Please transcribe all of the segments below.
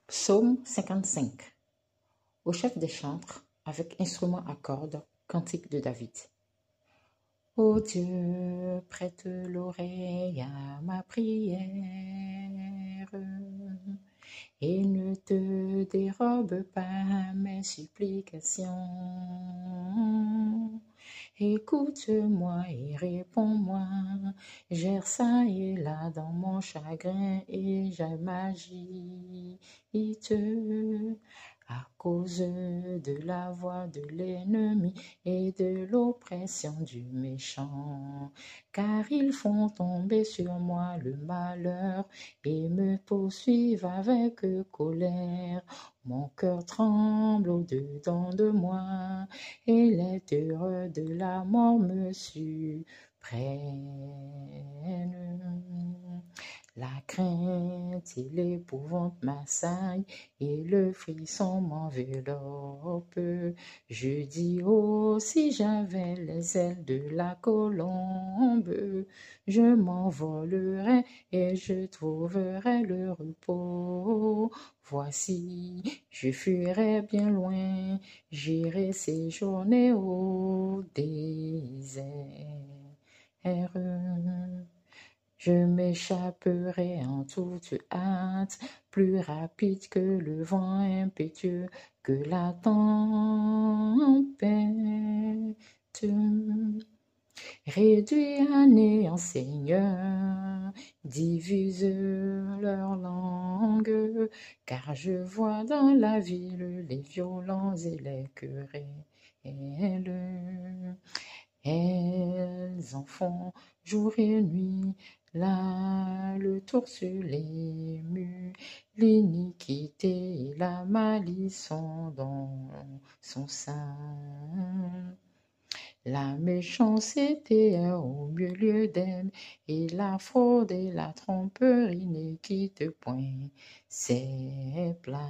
Psaume 55. Au chef des chantres, avec instrument à cordes, cantique de David. Ô Dieu, prête l'oreille à ma prière et ne te dérobe pas mes supplications. Écoute-moi et réponds-moi, j'erre ça et là dans mon chagrin et j'imagine à cause de la voix de l'ennemi et de l'oppression du méchant. Car ils font tomber sur moi le malheur et me poursuivent avec colère. Mon cœur tremble au-dedans de moi et les terreurs de la mort me surprennent. La crainte et l'épouvante m'assaillent et le frisson m'enveloppe. Je dis, oh, si j'avais les ailes de la colombe, je m'envolerais et je trouverais le repos. Voici, je fuirais bien loin, j'irai séjourner au désert. Je m'échapperai en toute hâte, plus rapide que le vent impétueux, que la tempête. Réduis à néant, Seigneur, divise leur langue, car je vois dans la ville les violences et les querelles. Elles en font jour et nuit, là le tour sur les murs, l'iniquité et la malice sont dans son sein. La méchanceté est au milieu d'elle, et la fraude et la tromperie ne quittent point ses places.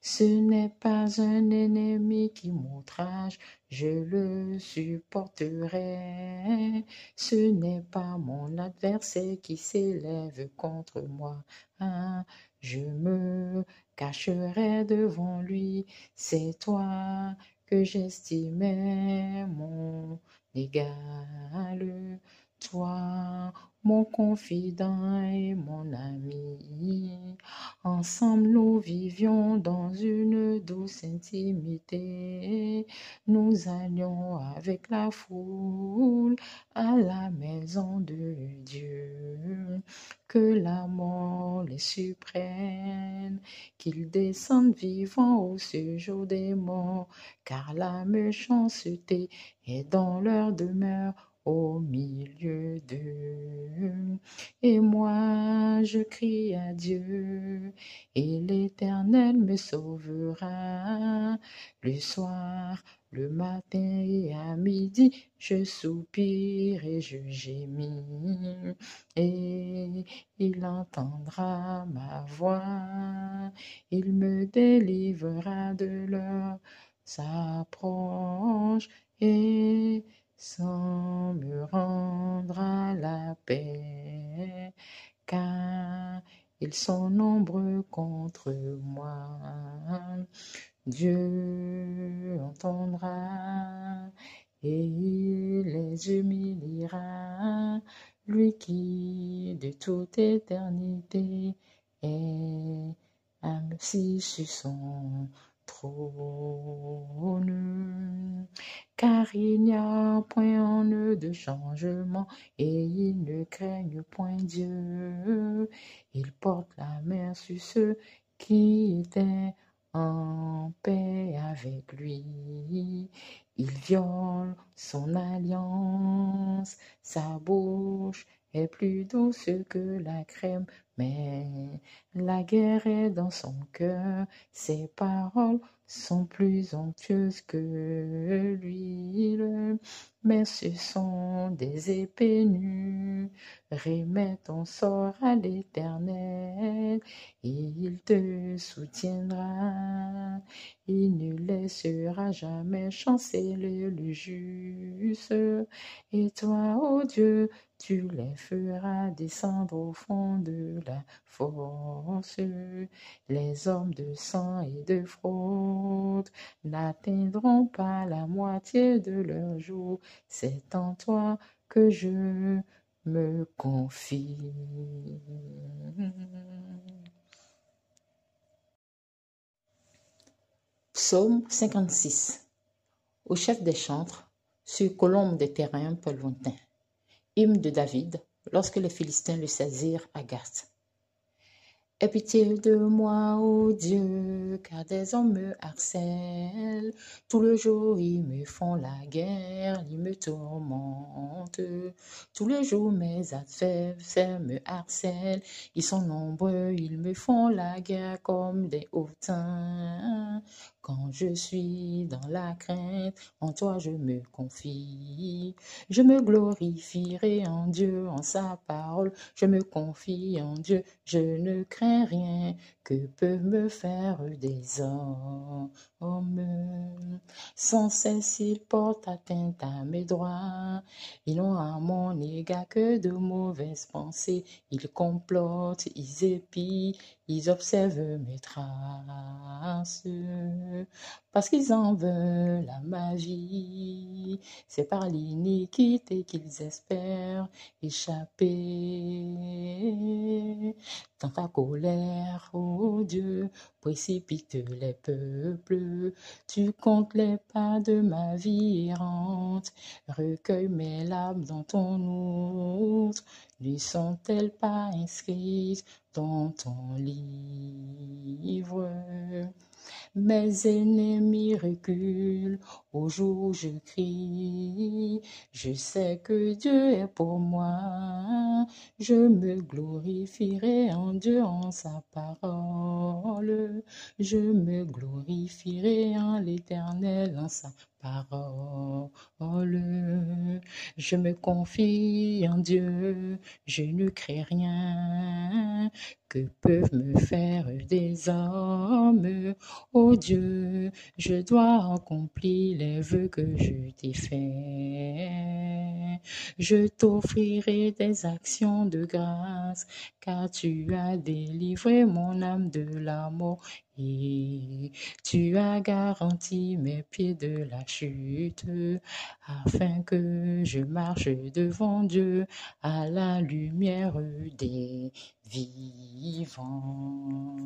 Ce n'est pas un ennemi qui m'outrage, je le supporterai. Ce n'est pas mon adversaire qui s'élève contre moi. Je me cacherai devant lui, c'est toi que j'estimais mon égal. Toi, mon confident et mon ami, ensemble nous vivions dans une douce intimité. Nous allions avec la foule à la maison de Dieu. Que la mort les surprenne, qu'ils descendent vivants au séjour des morts, car la méchanceté est dans leur demeure au milieu d'eux. Et moi je crie à Dieu, et l'Éternel me sauvera. Le soir, le matin et à midi, je soupire et je gémis, et il entendra ma voix, il me délivrera de leur approche et sans me rendre la paix, car ils sont nombreux contre moi. Dieu entendra et il les humiliera, lui qui de toute éternité est assis sur son trône. Car il n'y a point en eux de changement et ils ne craignent point Dieu. Ils portent la main sur ceux qui étaient en paix avec lui. Il viole son alliance, sa bouche est plus douce que la crème, mais la guerre est dans son cœur, ses paroles sont plus onctueuses que l'huile, mais ce sont des épées nues. Remets ton sort à l'Éternel, et il te soutiendra. Il ne laissera jamais chanceler le juste. Et toi, ô Dieu, tu les feras descendre au fond de la force. Les hommes de sang et de fraude n'atteindront pas la moitié de leur jour. C'est en toi que je me confie. Psaume 56. Au chef des chantres, sur colombe des terrains peu lointains. Hymne de David, lorsque les Philistins le saisirent à Gath. Aie pitié de moi, ô Dieu, car des hommes me harcèlent. Tout le jour, ils me font la guerre, ils me tourmentent. Tous les jours, mes adversaires me harcèlent. Ils sont nombreux, ils me font la guerre comme des hautains. Quand je suis dans la crainte, en toi je me confie. Je me glorifierai en Dieu, en sa parole. Je me confie en Dieu, je ne crains rien que peuvent me faire des hommes. Sans cesse, ils portent atteinte à mes droits. Ils n'ont à mon égard que de mauvaises pensées. Ils complotent, ils épient, ils observent mes traces. Parce qu'ils en veulent à ma vie. C'est par l'iniquité qu'ils espèrent échapper. Dans ta colère, ô Dieu, précipite les peuples. Tu comptes les pas de ma vie errante. Recueille mes larmes dans ton outre. Ne sont-elles pas inscrites dans ton livre? Mes ennemis reculent au jour où je crie. Je sais que Dieu est pour moi. Je me glorifierai en Dieu, en sa parole. Je me glorifierai en l'Éternel, en sa parole. Je me confie en Dieu, je ne crains rien que peuvent me faire des hommes. Ô Dieu, je dois accomplir les vœux que je t'ai faits. Je t'offrirai des actions de grâce, car tu as délivré mon âme de la mort et tu as garanti mes pieds de la chute, afin que je marche devant Dieu à la lumière des vivants.